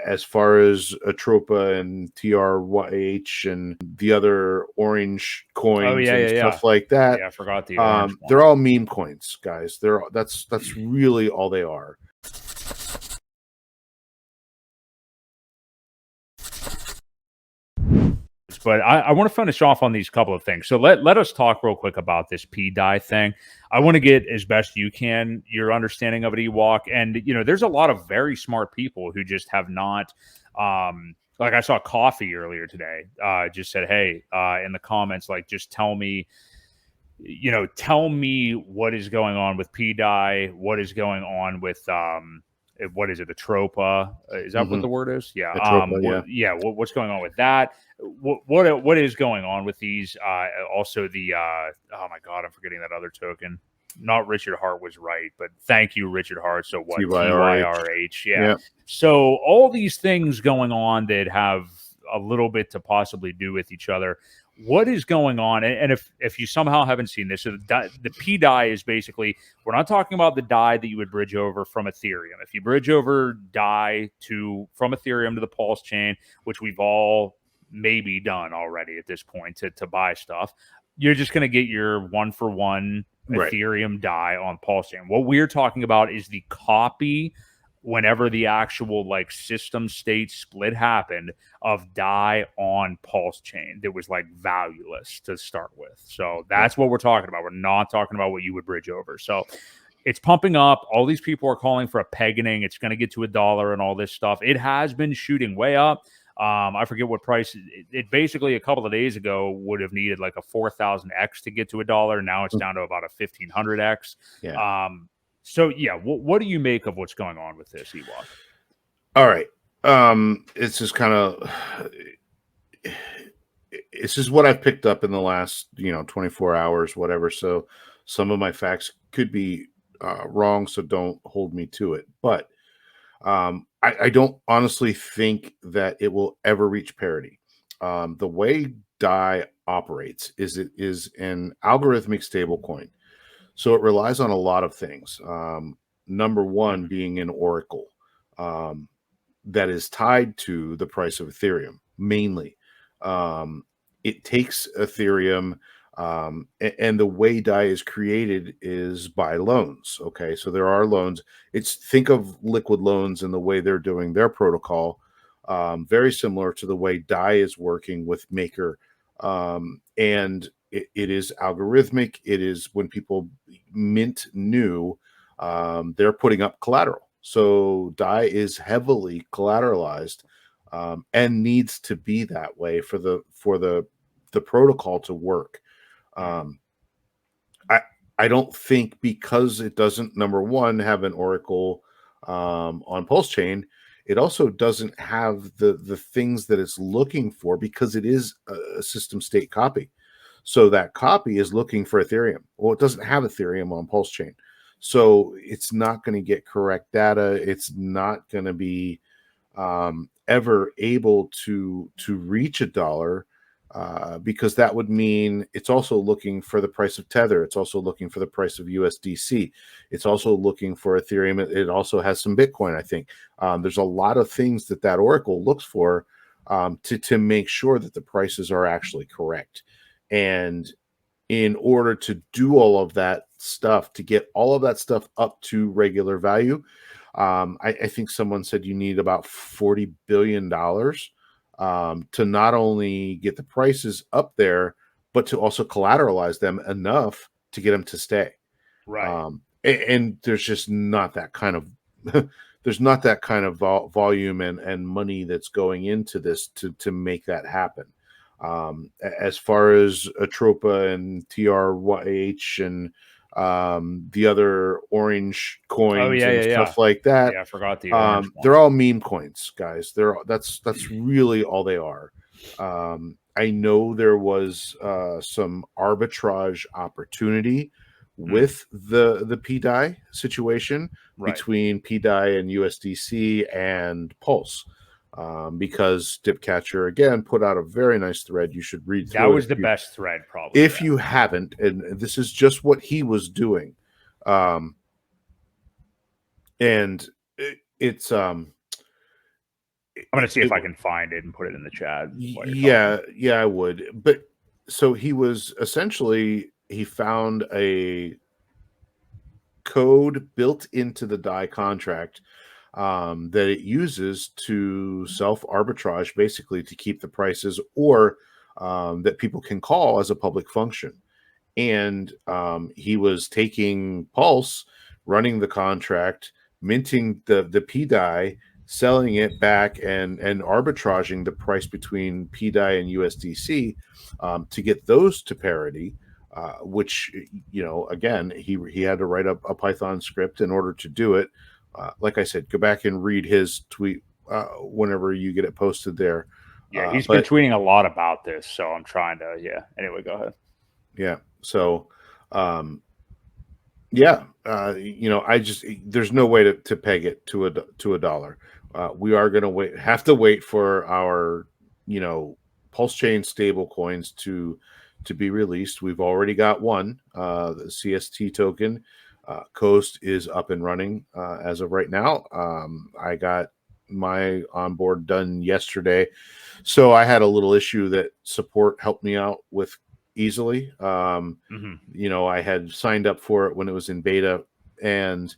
As far as Atropa and TRYH and the other orange coins and stuff like that, I forgot the orange one. They're all meme coins, guys. That's really all they are. But I want to finish off on these couple of things. So let us talk real quick about this pDAI thing. I want to get, as best you can, your understanding of it, Ewok. And, there's a lot of very smart people who just have not, like I saw Coffee earlier today, just said, hey, in the comments, like, just tell me what is going on with pDAI, what is going on with, what is it, Atropa? Is that what the word is? Yeah. Atropa, what's going on with that? What is going on with these? Also the oh my god, I'm forgetting that other token. Not Richard Hart was right, but thank you, Richard Hart. So what? TYRH. Yeah. So all these things going on that have a little bit to possibly do with each other. What is going on? And if you somehow haven't seen this, so the pDAI is basically, we're not talking about the DAI that you would bridge over from Ethereum. If you bridge over DAI from Ethereum to the PulseChain, which we've all maybe done already at this point to buy stuff, you're just going to get your 1-for-1 Ethereum DAI on PulseChain. What we're talking about is the copy, whenever the actual system state split happened, of DAI on PulseChain that was valueless to start with. So that's what we're talking about. We're not talking about what you would bridge over. So it's pumping up. All these people are calling for a pegging. It's going to get to $1 and all this stuff. It has been shooting way up. I forget what price. It basically a couple of days ago would have needed a 4,000x to get to $1. Now it's down to about a 1,500x. Yeah. So what do you make of what's going on with this, Ewok? All right. It's just kind of, it's just what I've picked up in the last 24 hours, whatever. So some of my facts could be wrong, so don't hold me to it. But I don't honestly think that it will ever reach parity. The way DAI operates is it is an algorithmic stablecoin. So it relies on a lot of things. Number one being an oracle that is tied to the price of Ethereum, mainly. It takes Ethereum, and the way DAI is created is by loans. Okay, so there are loans. Think of liquid loans and the way they're doing their protocol, very similar to the way DAI is working with Maker, and it is algorithmic. It is when people mint new, they're putting up collateral. So DAI is heavily collateralized, and needs to be that way for the protocol to work. I don't think, because it doesn't, number one, have an oracle on PulseChain, it also doesn't have the things that it's looking for, because it is a system state copy. So that copy is looking for Ethereum. Well, it doesn't have Ethereum on PulseChain. So it's not going to get correct data. It's not going to be ever able to reach $1, because that would mean it's also looking for the price of Tether. It's also looking for the price of USDC. It's also looking for Ethereum. It also has some Bitcoin, I think. There's a lot of things that oracle looks for to make sure that the prices are actually correct. And in order to do all of that stuff, to get all of that stuff up to regular value, I think someone said you need about $40 billion to not only get the prices up there, but to also collateralize them enough to get them to stay. Right. And there's just not that kind of there's not that kind of volume and money that's going into this to make that happen. As far as Atropa and TRYH and the other orange coins and stuff like that. Yeah, I forgot the orange one. They're all meme coins, guys. That's really all they are. I know there was some arbitrage opportunity with the pDAI situation between pDAI and USDC and Pulse. Because Dipcatcher again put out a very nice thread. You should read through. That was the best thread, probably. If you haven't, and this is just what he was doing, and it's I'm gonna see if I can find it and put it in the chat. Yeah, I would. But so he was essentially, he found a code built into the DAI contract that it uses to self arbitrage, basically to keep the prices, or that people can call as a public function. And he was taking Pulse, running the contract, minting the pDAI, selling it back, and arbitraging the price between pDAI and USDC to get those to parity. Which, you know, again, he had to write up a Python script in order to do it. Like I said, go back and read his tweet whenever you get it posted there. Yeah, he's been tweeting a lot about this, so I'm trying to. Yeah. Anyway, go ahead. Yeah. So, yeah, you know, there's no way to peg it to a dollar. We are going to have to wait for our, you know, PulseChain stable coins to be released. We've already got one, the CST token. Coast is up and running as of right now. I got my onboard done yesterday, so I had a little issue that support helped me out with easily. You know, I had signed up for it when it was in beta, and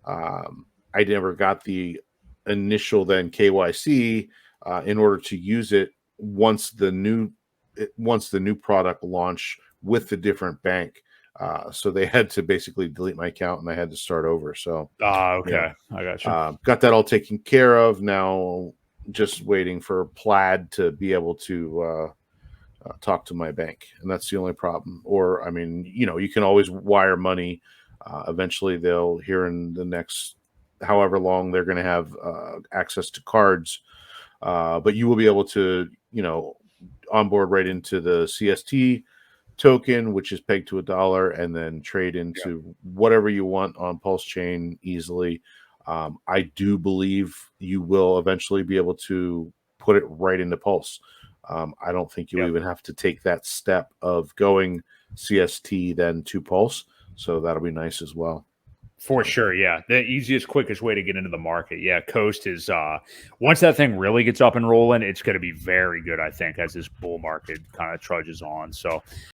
I never got the initial then KYC in order to use it once the new product launched with the different bank. So they had to basically delete my account, and I had to start over. So okay, you know, I got you. Got that all taken care of. Now just waiting for Plaid to be able to talk to my bank, and that's the only problem. Or, I mean, you know, you can always wire money. Eventually they'll, here in the next however long, they're going to have access to cards, but you will be able to, you know, onboard right into the CST token, which is pegged to $1, and then trade into whatever you want on PulseChain easily. I do believe you will eventually be able to put it right into Pulse. I don't think you'll even have to take that step of going CST then to Pulse. So that'll be nice as well. For sure, yeah. The easiest, quickest way to get into the market. Yeah, Coast is once that thing really gets up and rolling, it's going to be very good, I think, as this bull market kind of trudges on. So